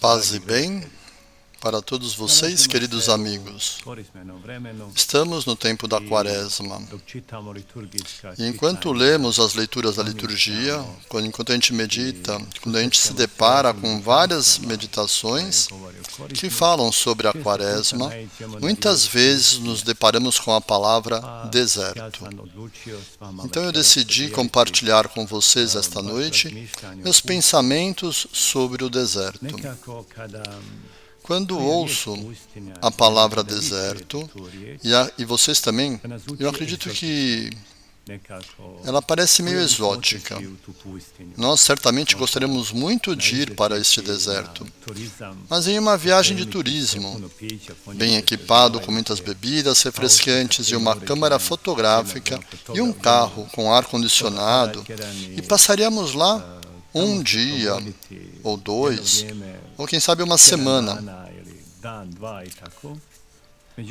Paz e bem para todos vocês, queridos amigos. Estamos no tempo da Quaresma. E enquanto lemos as leituras da liturgia, enquanto a gente medita, quando a gente se depara com várias meditações que falam sobre a Quaresma, muitas vezes nos deparamos com a palavra deserto. Então eu decidi compartilhar com vocês esta noite meus pensamentos sobre o deserto. Quando ouço a palavra deserto, e vocês também, eu acredito que ela parece meio exótica. Nós certamente gostaríamos muito de ir para este deserto, mas em uma viagem de turismo, bem equipado com muitas bebidas refrescantes e uma câmera fotográfica e um carro com ar-condicionado, e passaríamos lá um dia, ou dois, ou quem sabe uma semana.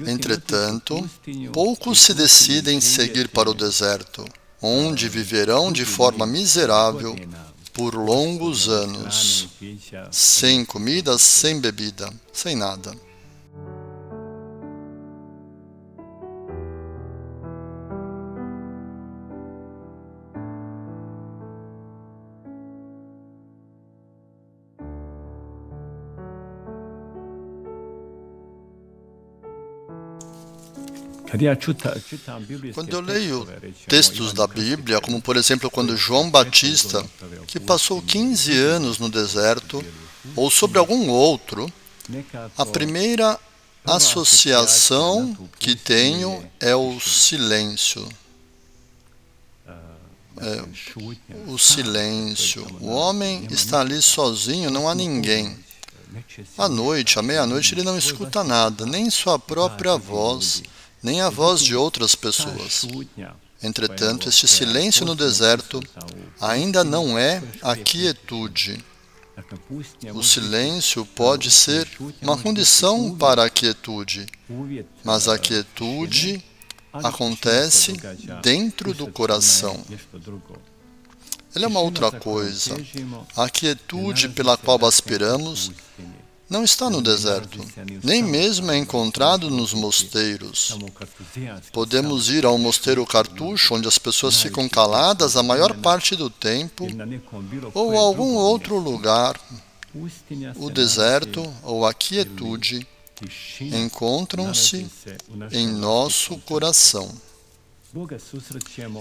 Entretanto, poucos se decidem seguir para o deserto, onde viverão de forma miserável por longos anos, sem comida, sem bebida, sem nada. Quando eu leio textos da Bíblia, como por exemplo quando João Batista, que passou 15 anos no deserto, ou sobre algum outro, a primeira associação que tenho é o silêncio. O silêncio. O homem está ali sozinho, não há ninguém. À noite, à meia-noite, ele não escuta nada, nem sua própria voz, nem a voz de outras pessoas. Entretanto, este silêncio no deserto ainda não é a quietude. O silêncio pode ser uma condição para a quietude, mas a quietude acontece dentro do coração. Ela é uma outra coisa. A quietude pela qual aspiramos não está no deserto, nem mesmo é encontrado nos mosteiros. Podemos ir ao mosteiro cartucho, onde as pessoas ficam caladas a maior parte do tempo, ou a algum outro lugar. O deserto ou a quietude encontram-se em nosso coração.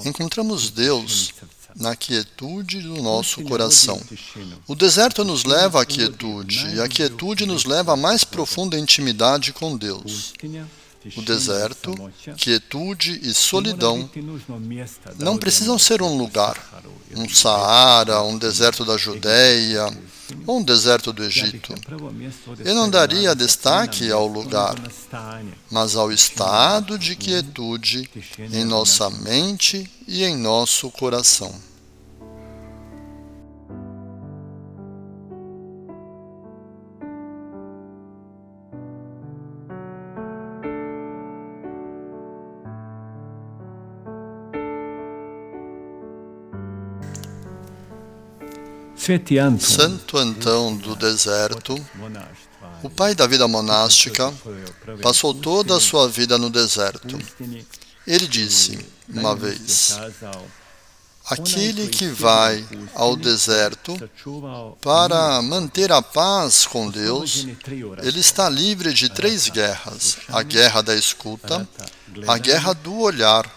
Encontramos Deus na quietude do nosso coração. O deserto nos leva à quietude, e a quietude nos leva à mais profunda intimidade com Deus. O deserto, quietude e solidão não precisam ser um lugar, um Saara, um deserto da Judéia, ou um deserto do Egito. Eu não daria destaque ao lugar, mas ao estado de quietude em nossa mente e em nosso coração. Santo Antão do deserto, o pai da vida monástica, passou toda a sua vida no deserto. Ele disse uma vez: aquele que vai ao deserto para manter a paz com Deus, ele está livre de 3 guerras: a guerra da escuta, a guerra do olhar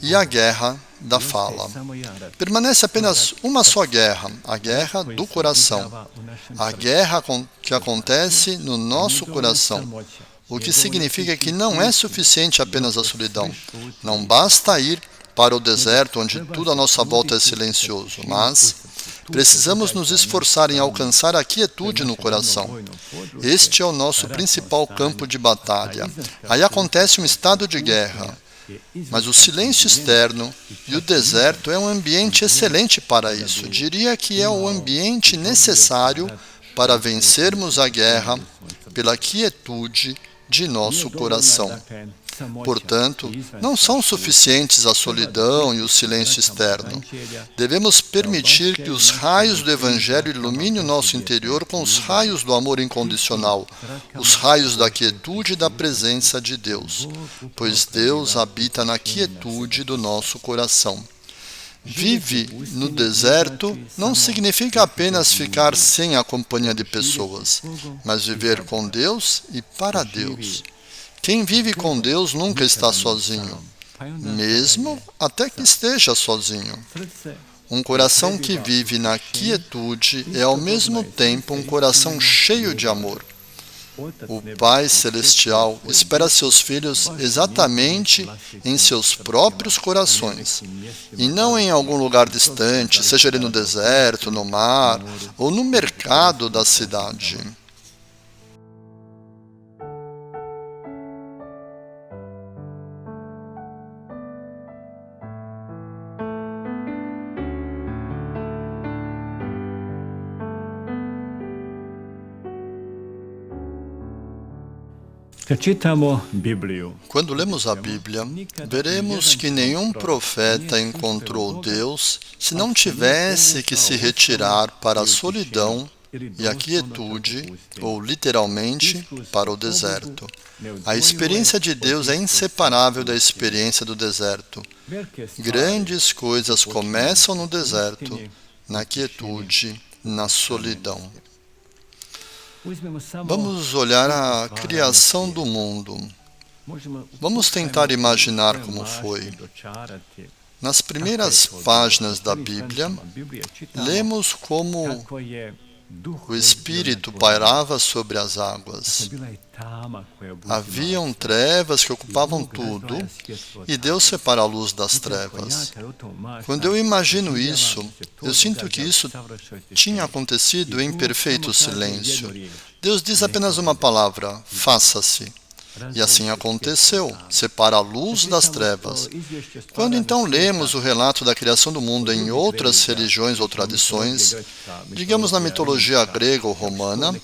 e a guerra da fala. Permanece apenas uma só guerra, a guerra do coração, a guerra que acontece no nosso coração, o que significa que não é suficiente apenas a solidão. Não basta ir para o deserto onde tudo à nossa volta é silencioso, mas precisamos nos esforçar em alcançar a quietude no coração. Este é o nosso principal campo de batalha. Aí acontece um estado de guerra. Mas o silêncio externo e o deserto é um ambiente excelente para isso. Diria que é o ambiente necessário para vencermos a guerra pela quietude de nosso coração. Portanto, não são suficientes a solidão e o silêncio externo. Devemos permitir que os raios do Evangelho iluminem o nosso interior com os raios do amor incondicional, os raios da quietude e da presença de Deus, pois Deus habita na quietude do nosso coração. Vive no deserto não significa apenas ficar sem a companhia de pessoas, mas viver com Deus e para Deus. Quem vive com Deus nunca está sozinho, mesmo até que esteja sozinho. Um coração que vive na quietude é ao mesmo tempo um coração cheio de amor. O Pai Celestial espera seus filhos exatamente em seus próprios corações, e não em algum lugar distante, seja ele no deserto, no mar ou no mercado da cidade. Quando lemos a Bíblia, veremos que nenhum profeta encontrou Deus se não tivesse que se retirar para a solidão e a quietude, ou literalmente, para o deserto. A experiência de Deus é inseparável da experiência do deserto. Grandes coisas começam no deserto, na quietude, na solidão. Vamos olhar a criação do mundo. Vamos tentar imaginar como foi. Nas primeiras páginas da Bíblia, lemos como o Espírito pairava sobre as águas. Haviam trevas que ocupavam tudo, e Deus separa a luz das trevas. Quando eu imagino isso, eu sinto que isso tinha acontecido em perfeito silêncio. Deus diz apenas uma palavra: faça-se. E assim aconteceu, separa a luz das trevas. Quando então lemos o relato da criação do mundo em outras religiões ou tradições, digamos na mitologia grega ou romana,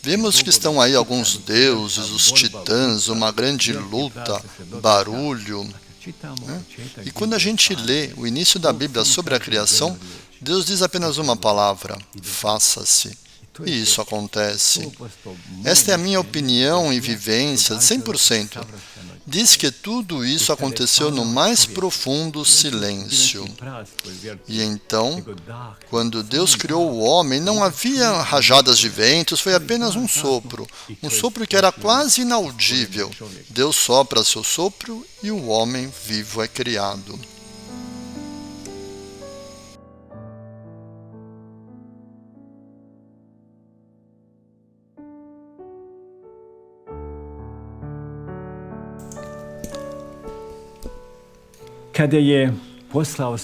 vemos que estão aí alguns deuses, os titãs, uma grande luta, barulho. E quando a gente lê o início da Bíblia sobre a criação, Deus diz apenas uma palavra: faça-se. E isso acontece. Esta é a minha opinião e vivência de 100%. Diz que tudo isso aconteceu no mais profundo silêncio. E então, quando Deus criou o homem, não havia rajadas de ventos, foi apenas um sopro que era quase inaudível. Deus sopra seu sopro e o homem vivo é criado.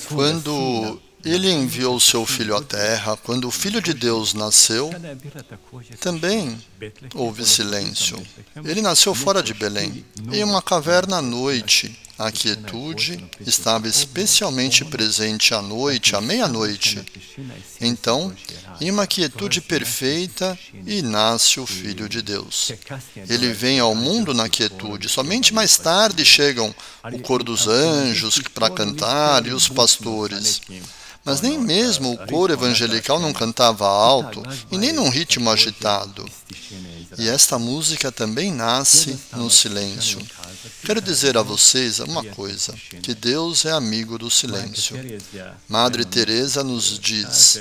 Quando Ele enviou seu Filho à Terra, quando o Filho de Deus nasceu, também houve silêncio. Ele nasceu fora de Belém, em uma caverna à noite. A quietude estava especialmente presente à noite, à meia-noite. Então, em uma quietude perfeita, e nasce o Filho de Deus. Ele vem ao mundo na quietude. Somente mais tarde chegam o coro dos anjos para cantar e os pastores. Mas nem mesmo o coro evangelical não cantava alto e nem num ritmo agitado. E esta música também nasce no silêncio. Quero dizer a vocês uma coisa, que Deus é amigo do silêncio. Madre Teresa nos diz: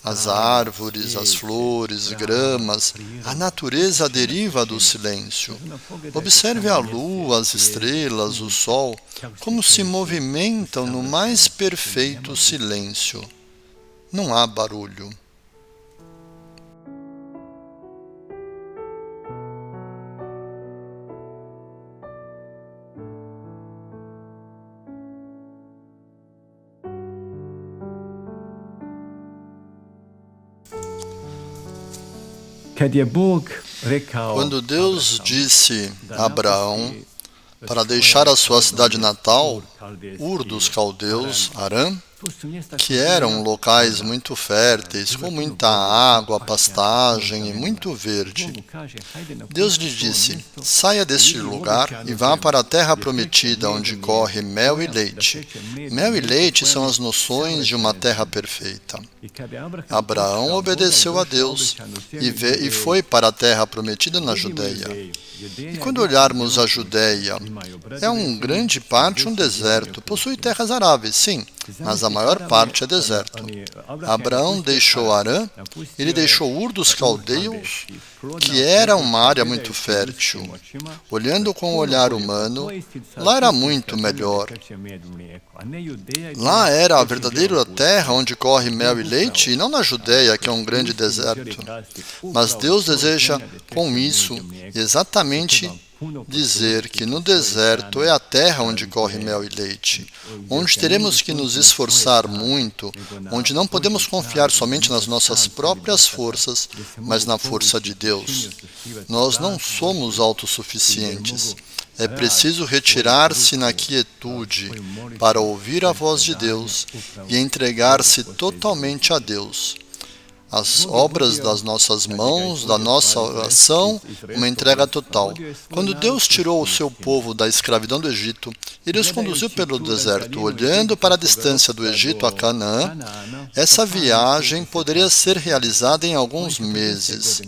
as árvores, as flores, gramas, a natureza deriva do silêncio. Observe a lua, as estrelas, o sol, como se movimentam no mais perfeito silêncio. Não há barulho. Quando Deus disse a Abraão para deixar a sua cidade natal, Ur dos Caldeus, Harã, que eram locais muito férteis, com muita água, pastagem e muito verde. Deus lhe disse: saia deste lugar e vá para a terra prometida, onde corre mel e leite. Mel e leite são as noções de uma terra perfeita. Abraão obedeceu a Deus e foi para a terra prometida na Judeia. E quando olharmos a Judeia, é em grande parte um deserto. Possui terras aráveis, sim, mas a maior parte é deserto. Abraão deixou Harã, ele deixou Ur dos Caldeus, que era uma área muito fértil. Olhando com o olhar humano, lá era muito melhor. Lá era a verdadeira terra onde corre mel e leite, e não na Judeia, que é um grande deserto. Mas Deus deseja, com isso, exatamente dizer que no deserto é a terra onde corre mel e leite, onde teremos que nos esforçar muito, onde não podemos confiar somente nas nossas próprias forças, mas na força de Deus. Nós não somos autossuficientes. É preciso retirar-se na quietude para ouvir a voz de Deus e entregar-se totalmente a Deus. As obras das nossas mãos, da nossa oração, uma entrega total. Quando Deus tirou o seu povo da escravidão do Egito, Ele os conduziu pelo deserto, olhando para a distância do Egito a Canaã. Essa viagem poderia ser realizada em alguns meses,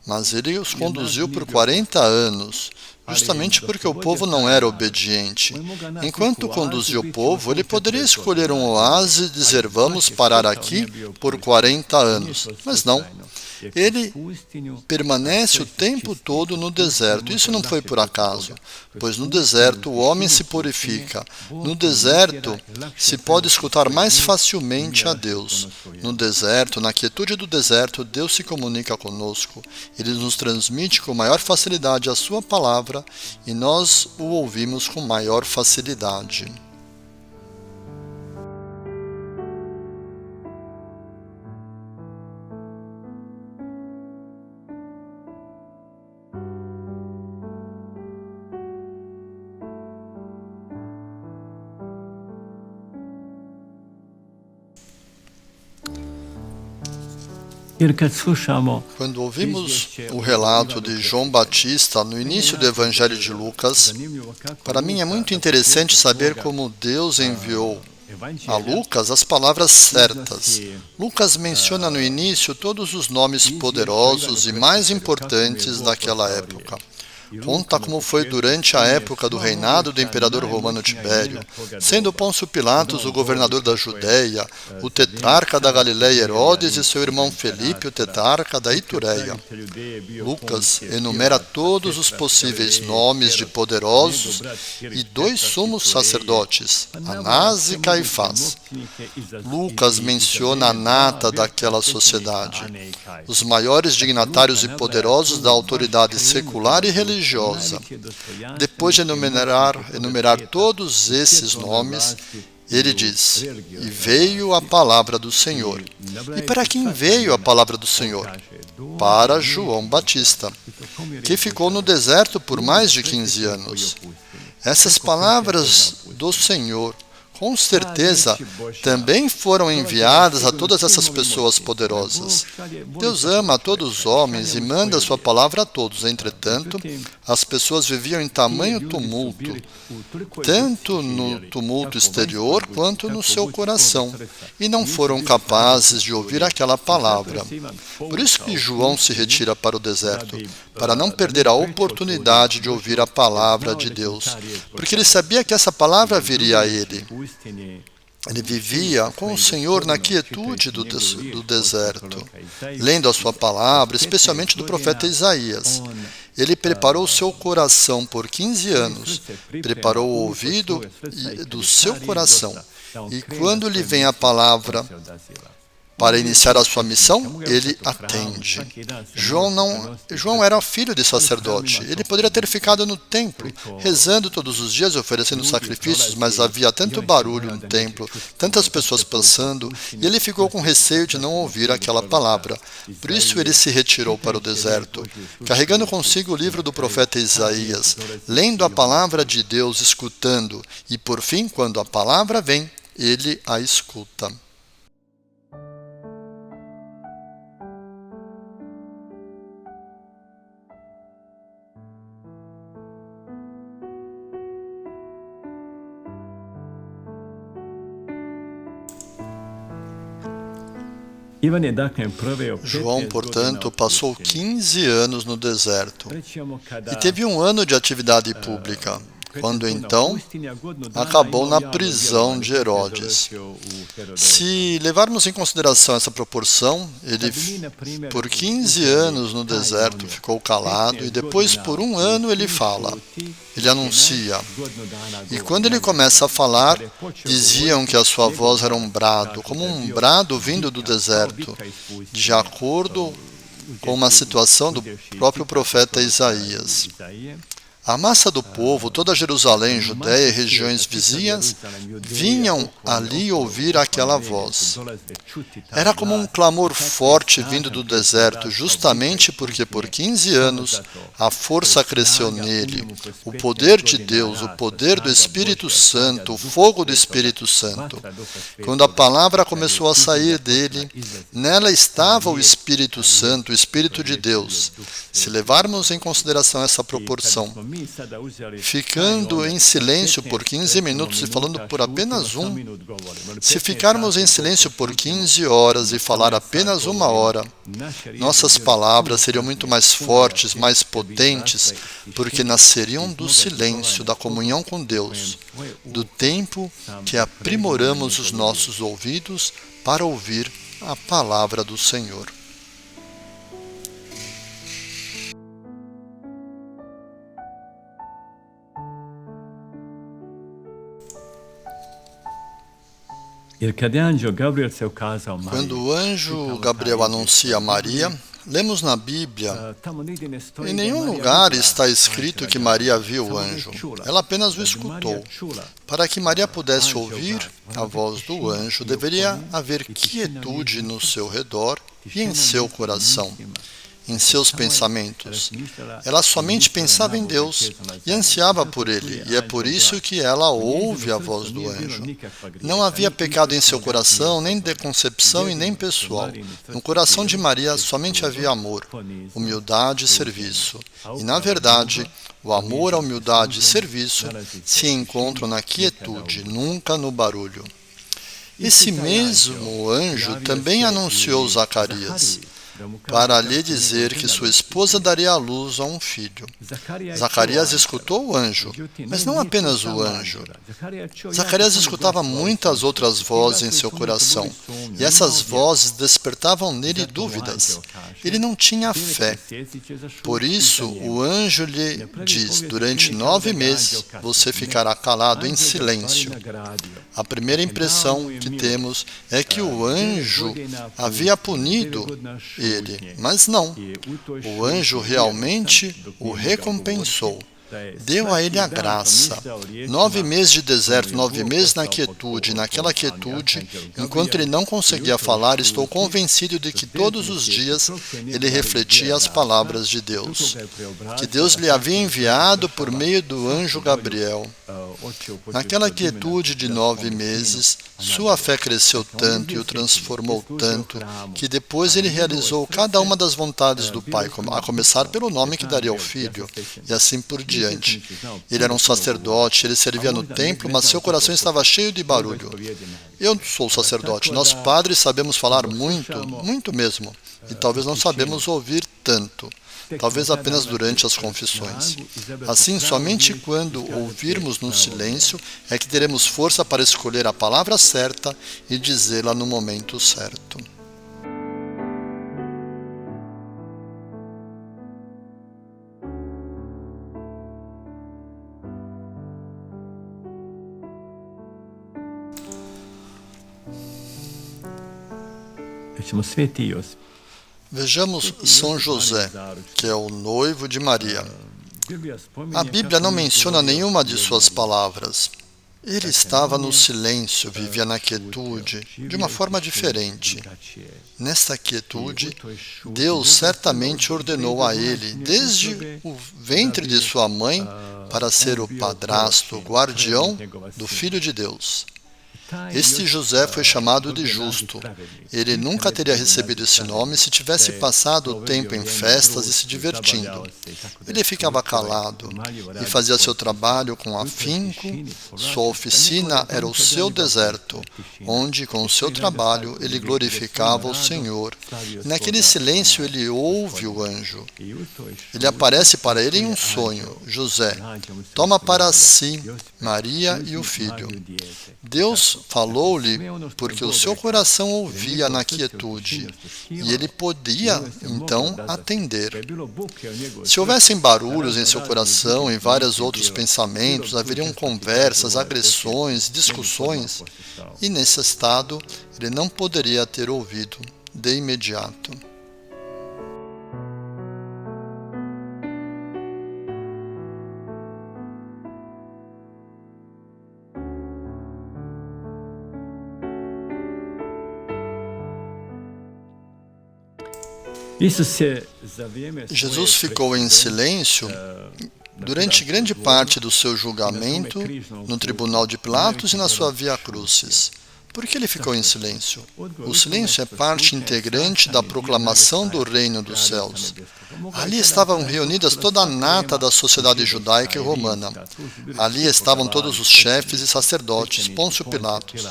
mas Ele os conduziu por 40 anos, justamente porque o povo não era obediente. Enquanto conduzia o povo, ele poderia escolher um oásis e dizer: vamos parar aqui por 40 anos. Mas não. Ele permanece o tempo todo no deserto. Isso não foi por acaso, pois no deserto o homem se purifica. No deserto se pode escutar mais facilmente a Deus. No deserto, na quietude do deserto, Deus se comunica conosco. Ele nos transmite com maior facilidade a sua palavra e nós o ouvimos com maior facilidade. Quando ouvimos o relato de João Batista no início do Evangelho de Lucas, para mim é muito interessante saber como Deus enviou a Lucas as palavras certas. Lucas menciona no início todos os nomes poderosos e mais importantes daquela época. Conta como foi durante a época do reinado do imperador romano Tibério, sendo Pôncio Pilatos o governador da Judeia, o tetrarca da Galileia Herodes e seu irmão Felipe, o tetrarca da Itureia. Lucas enumera todos os possíveis nomes de poderosos e 2 sumos sacerdotes, Anás e Caifás. Lucas menciona a nata daquela sociedade, os maiores dignatários e poderosos da autoridade secular e religiosa. Depois de enumerar todos esses nomes, ele diz: e veio a palavra do Senhor. E para quem veio a palavra do Senhor? Para João Batista, que ficou no deserto por mais de 15 anos. Essas palavras do Senhor, com certeza, também foram enviadas a todas essas pessoas poderosas. Deus ama a todos os homens e manda sua palavra a todos. Entretanto, as pessoas viviam em tamanho tumulto, tanto no tumulto exterior quanto no seu coração, e não foram capazes de ouvir aquela palavra. Por isso que João se retira para o deserto, para não perder a oportunidade de ouvir a palavra de Deus, porque ele sabia que essa palavra viria a ele. Ele vivia com o Senhor na quietude do deserto, lendo a sua palavra, especialmente do profeta Isaías. Ele preparou o seu coração por 15 anos, preparou o ouvido do seu coração. E quando lhe vem a palavra para iniciar a sua missão, ele atende. João era filho de sacerdote. Ele poderia ter ficado no templo, rezando todos os dias e oferecendo sacrifícios, mas havia tanto barulho no templo, tantas pessoas passando, e ele ficou com receio de não ouvir aquela palavra. Por isso ele se retirou para o deserto, carregando consigo o livro do profeta Isaías, lendo a palavra de Deus, escutando, e por fim, quando a palavra vem, ele a escuta. João, portanto, passou 15 anos no deserto e teve um ano de atividade pública, quando então acabou na prisão de Herodes. Se levarmos em consideração essa proporção, ele por 15 anos no deserto ficou calado e depois por um ano ele fala, ele anuncia. E quando ele começa a falar, diziam que a sua voz era um brado, como um brado vindo do deserto, de acordo com uma situação do próprio profeta Isaías. A massa do povo, toda Jerusalém, Judéia e regiões vizinhas, vinham ali ouvir aquela voz. Era como um clamor forte vindo do deserto, justamente porque por 15 anos a força cresceu nele, o poder de Deus, o poder do Espírito Santo, o fogo do Espírito Santo. Quando a palavra começou a sair dele, nela estava o Espírito Santo, o Espírito de Deus. Se levarmos em consideração essa proporção, ficando em silêncio por 15 minutos e falando por apenas um, se ficarmos em silêncio por 15 horas e falar apenas uma hora, nossas palavras seriam muito mais fortes, mais potentes, porque nasceriam do silêncio, da comunhão com Deus, do tempo que aprimoramos os nossos ouvidos para ouvir a palavra do Senhor. Quando o anjo Gabriel anuncia a Maria, lemos na Bíblia, em nenhum lugar está escrito que Maria viu o anjo. Ela apenas o escutou. Para que Maria pudesse ouvir a voz do anjo, deveria haver quietude no seu redor e em seu coração, em seus pensamentos. Ela somente pensava em Deus e ansiava por Ele, e é por isso que ela ouve a voz do anjo. Não havia pecado em seu coração, nem de concepção e nem pessoal. No coração de Maria somente havia amor, humildade e serviço. E, na verdade, o amor, a humildade e serviço se encontram na quietude, nunca no barulho. Esse mesmo anjo também anunciou Zacarias, para lhe dizer que sua esposa daria à luz a um filho. Zacarias escutou o anjo, mas não apenas o anjo. Zacarias escutava muitas outras vozes em seu coração, e essas vozes despertavam nele dúvidas. Ele não tinha fé. Por isso, o anjo lhe diz, durante 9 meses, você ficará calado em silêncio. A primeira impressão que temos é que o anjo havia punido ele, mas não. O anjo realmente o recompensou. Deu a ele a graça. 9 meses de deserto, 9 meses na quietude. Naquela quietude, enquanto ele não conseguia falar, estou convencido de que todos os dias ele refletia as palavras de Deus, que Deus lhe havia enviado por meio do anjo Gabriel. Naquela quietude de 9 meses, sua fé cresceu tanto e o transformou tanto, que depois ele realizou cada uma das vontades do Pai, a começar pelo nome que daria ao filho, e assim por diante. Ele era um sacerdote, ele servia no templo, mas seu coração estava cheio de barulho. Eu sou sacerdote, nós padres sabemos falar muito, muito mesmo, e talvez não sabemos ouvir tanto. Talvez apenas durante as confissões. Assim, somente quando ouvirmos no silêncio é que teremos força para escolher a palavra certa e dizê-la no momento certo. Vejamos São José, que é o noivo de Maria. A Bíblia não menciona nenhuma de suas palavras. Ele estava no silêncio, vivia na quietude, de uma forma diferente. Nesta quietude, Deus certamente ordenou a ele, desde o ventre de sua mãe, para ser o padrasto, o guardião do Filho de Deus. Este José foi chamado de justo. Ele nunca teria recebido esse nome se tivesse passado o tempo em festas e se divertindo. Ele ficava calado e fazia seu trabalho com afinco. Sua oficina era o seu deserto, onde, com o seu trabalho, ele glorificava o Senhor. E naquele silêncio, ele ouve o anjo. Ele aparece para ele em um sonho. José, toma para si Maria e o filho. Deus falou-lhe porque o seu coração ouvia na quietude e ele podia, então, atender. Se houvessem barulhos em seu coração e vários outros pensamentos, haveriam conversas, agressões, discussões, e nesse estado ele não poderia ter ouvido de imediato. Jesus ficou em silêncio durante grande parte do seu julgamento no tribunal de Pilatos e na sua via crucis. Por que ele ficou em silêncio? O silêncio é parte integrante da proclamação do reino dos céus. Ali estavam reunidas toda a nata da sociedade judaica e romana. Ali estavam todos os chefes e sacerdotes, Pôncio Pilatos.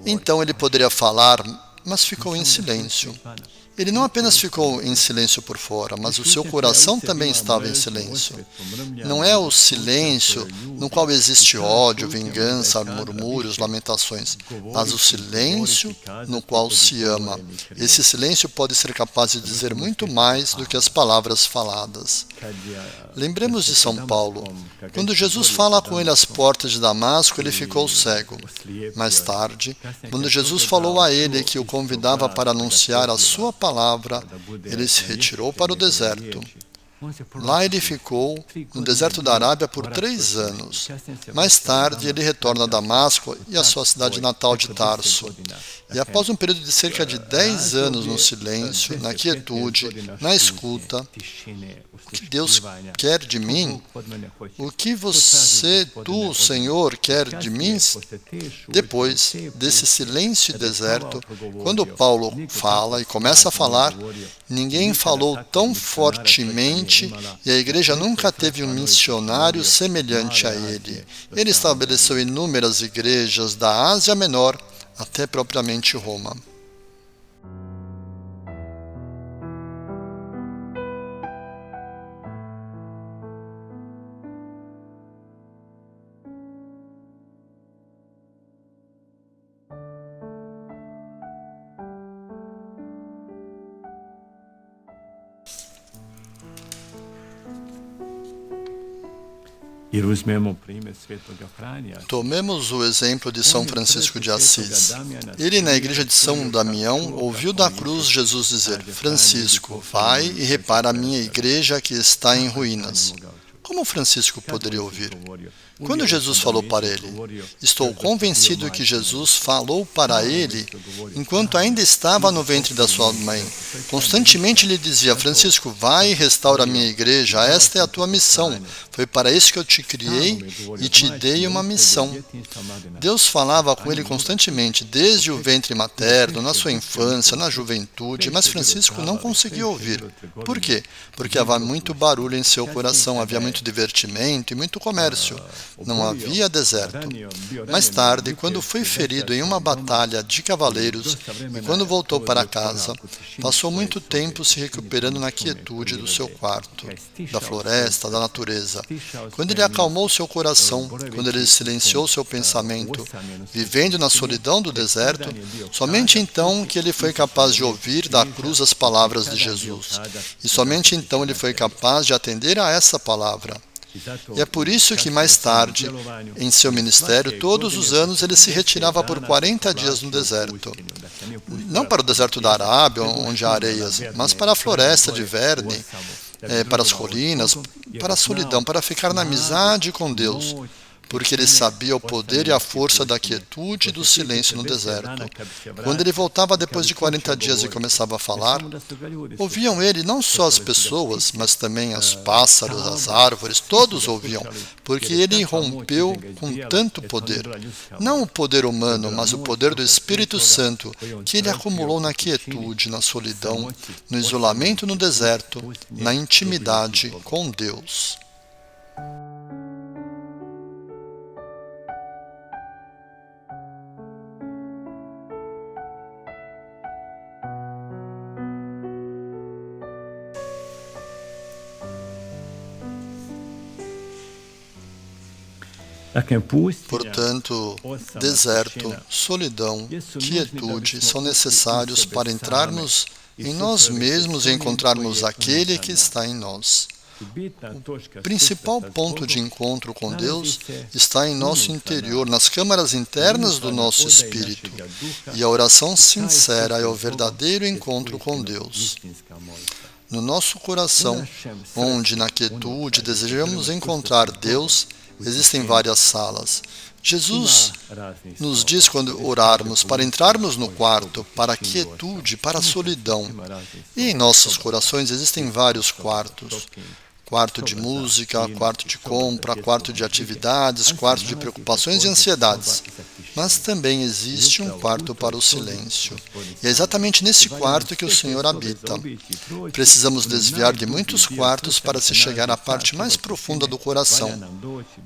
Então ele poderia falar, mas ficou em silêncio. Ele não apenas ficou em silêncio por fora, mas o seu coração também estava em silêncio. Não é o silêncio no qual existe ódio, vingança, murmúrios, lamentações, mas o silêncio no qual se ama. Esse silêncio pode ser capaz de dizer muito mais do que as palavras faladas. Lembremos de São Paulo. Quando Jesus fala com ele às portas de Damasco, ele ficou cego. Mais tarde, quando Jesus falou a ele que o convidava para anunciar a sua palavra, ele se retirou para o deserto. Lá ele ficou, no deserto da Arábia, por 3 anos. Mais tarde, ele retorna a Damasco e a sua cidade natal de Tarso. E após um período de cerca de 10 anos no silêncio, na quietude, na escuta, o que Deus quer de mim? O que tu, Senhor, quer de mim? Depois desse silêncio e deserto, quando Paulo fala e começa a falar, ninguém falou tão fortemente e a igreja nunca teve um missionário semelhante a ele. Ele estabeleceu inúmeras igrejas da Ásia Menor até propriamente Roma. Tomemos o exemplo de São Francisco de Assis. Ele, na igreja de São Damião, ouviu da cruz Jesus dizer: Francisco, vai e repara a minha igreja que está em ruínas. Como Francisco poderia ouvir? Quando Jesus falou para ele, estou convencido que Jesus falou para ele enquanto ainda estava no ventre da sua mãe. Constantemente lhe dizia: Francisco, vai e restaura a minha igreja, esta é a tua missão. Foi para isso que eu te criei e te dei uma missão. Deus falava com ele constantemente, desde o ventre materno, na sua infância, na juventude, mas Francisco não conseguia ouvir. Por quê? Porque havia muito barulho em seu coração, havia muito divertimento e muito comércio. Não havia deserto. Mais tarde, quando foi ferido em uma batalha de cavaleiros e quando voltou para casa, passou muito tempo se recuperando na quietude do seu quarto, da floresta, da natureza. Quando ele acalmou seu coração, quando ele silenciou seu pensamento, vivendo na solidão do deserto, somente então que ele foi capaz de ouvir da cruz as palavras de Jesus. E somente então ele foi capaz de atender a essa palavra. E é por isso que mais tarde, em seu ministério, todos os anos ele se retirava por 40 dias no deserto. Não para o deserto da Arábia, onde há areias, mas para a floresta de Verne, para as colinas, para a solidão, para ficar na amizade com Deus, porque ele sabia o poder e a força da quietude e do silêncio no deserto. Quando ele voltava depois de 40 dias e começava a falar, ouviam ele não só as pessoas, mas também os pássaros, as árvores, todos ouviam, porque ele rompeu com tanto poder. Não o poder humano, mas o poder do Espírito Santo, que ele acumulou na quietude, na solidão, no isolamento no deserto, na intimidade com Deus. Portanto, deserto, solidão, quietude são necessários para entrarmos em nós mesmos e encontrarmos aquele que está em nós. O principal ponto de encontro com Deus está em nosso interior, nas câmaras internas do nosso espírito. E a oração sincera é o verdadeiro encontro com Deus. No nosso coração, onde na quietude desejamos encontrar Deus, existem várias salas. Jesus nos diz quando orarmos para entrarmos no quarto, para a quietude, para a solidão. E em nossos corações existem vários quartos. Quarto de música, quarto de compra, quarto de atividades, quarto de preocupações e ansiedades. Mas também existe um quarto para o silêncio. E é exatamente nesse quarto que o Senhor habita. Precisamos desviar de muitos quartos para se chegar à parte mais profunda do coração,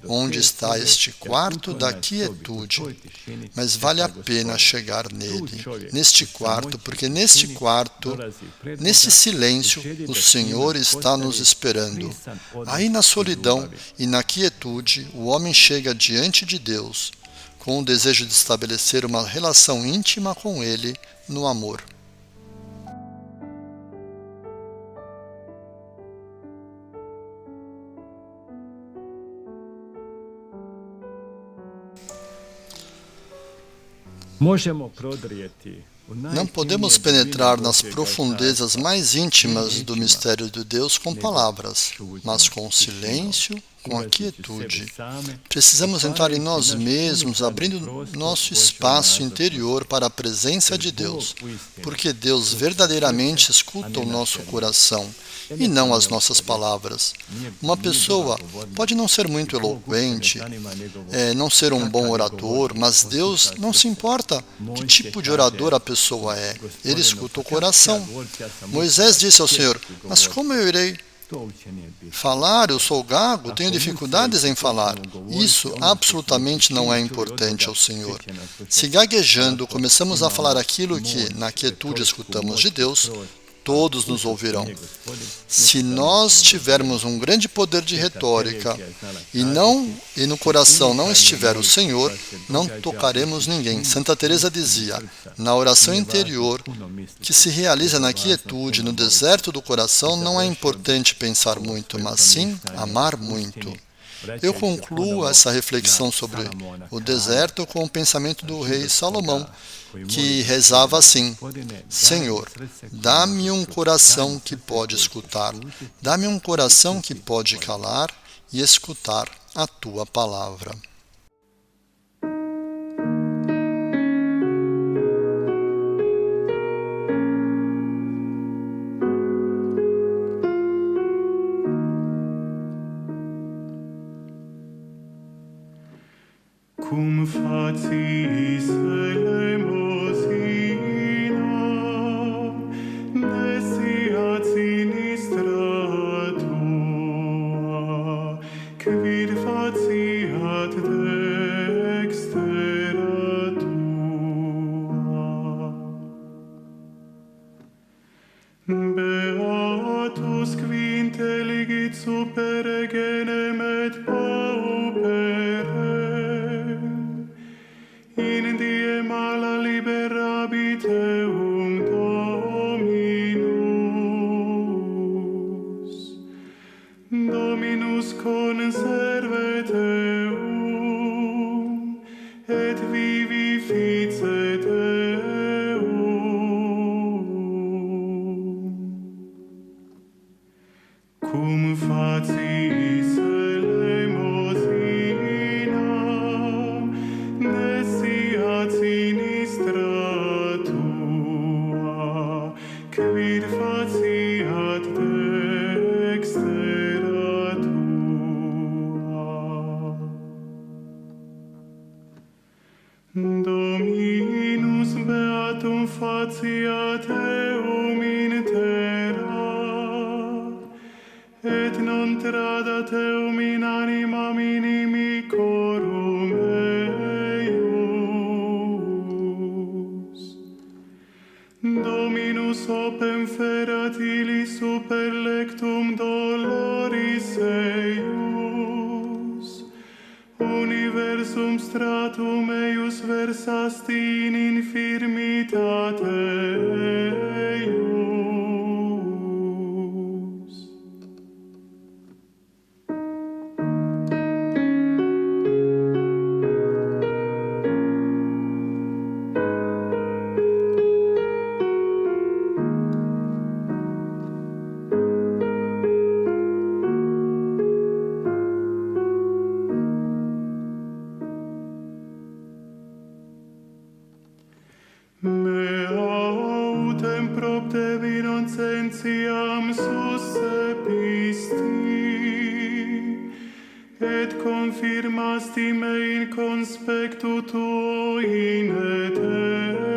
onde está este quarto da quietude. Mas vale a pena chegar nele, neste quarto, porque neste quarto, nesse silêncio, o Senhor está nos esperando. Aí na solidão e na quietude, o homem chega diante de Deus, com o desejo de estabelecer uma relação íntima com Ele no amor. Não podemos penetrar nas profundezas mais íntimas do mistério de Deus com palavras, mas com silêncio, com a quietude. Precisamos entrar em nós mesmos, abrindo nosso espaço interior para a presença de Deus, porque Deus verdadeiramente escuta o nosso coração e não as nossas palavras. Uma pessoa pode não ser muito eloquente, não ser um bom orador, mas Deus não se importa que tipo de orador a pessoa é. Ele escuta o coração. Moisés disse ao Senhor: mas como eu irei falar? Eu sou gago, tenho dificuldades em falar. Isso absolutamente não é importante ao Senhor. Se gaguejando começamos a falar aquilo que na quietude escutamos de Deus, todos nos ouvirão. Se nós tivermos um grande poder de retórica e no coração não estiver o Senhor, não tocaremos ninguém. Santa Teresa dizia, na oração interior, que se realiza na quietude, no deserto do coração, não é importante pensar muito, mas sim amar muito. Eu concluo essa reflexão sobre o deserto com o pensamento do rei Salomão, que rezava assim: Senhor, dá-me um coração que pode escutar, dá-me um coração que pode calar e escutar a tua palavra. Cum facis elemosina, nesiat sinistra tua, quid faciat dextera tua. Beatus qui intelligit super genem et pauperem, in die mala liberabit eum Dominus. Dominus conservet eum, et vivificet eum. Cum facis elemosina, entrada teum in animam inimicorum eius. Dominus opem ferat illi super lectum doloris eius. Universum stratum eius versasti in infirmitate eius. Me autem propter innocentiam suscepisti, et confirmasti me in conspectu tuo in aeternum.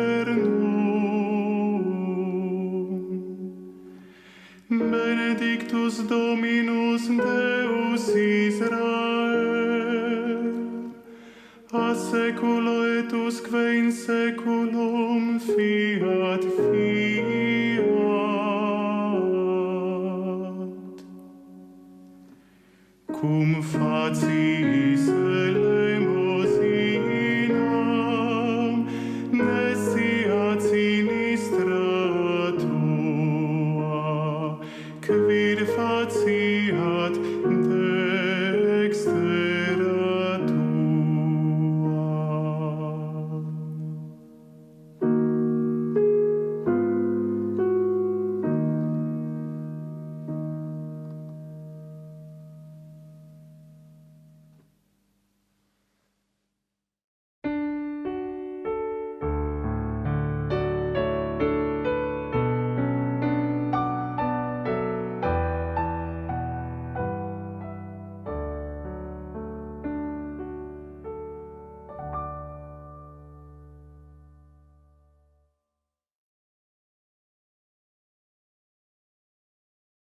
Benedictus Dominus Deus Israel, a seculo et usque in seculum fiat fiat. Cum faciis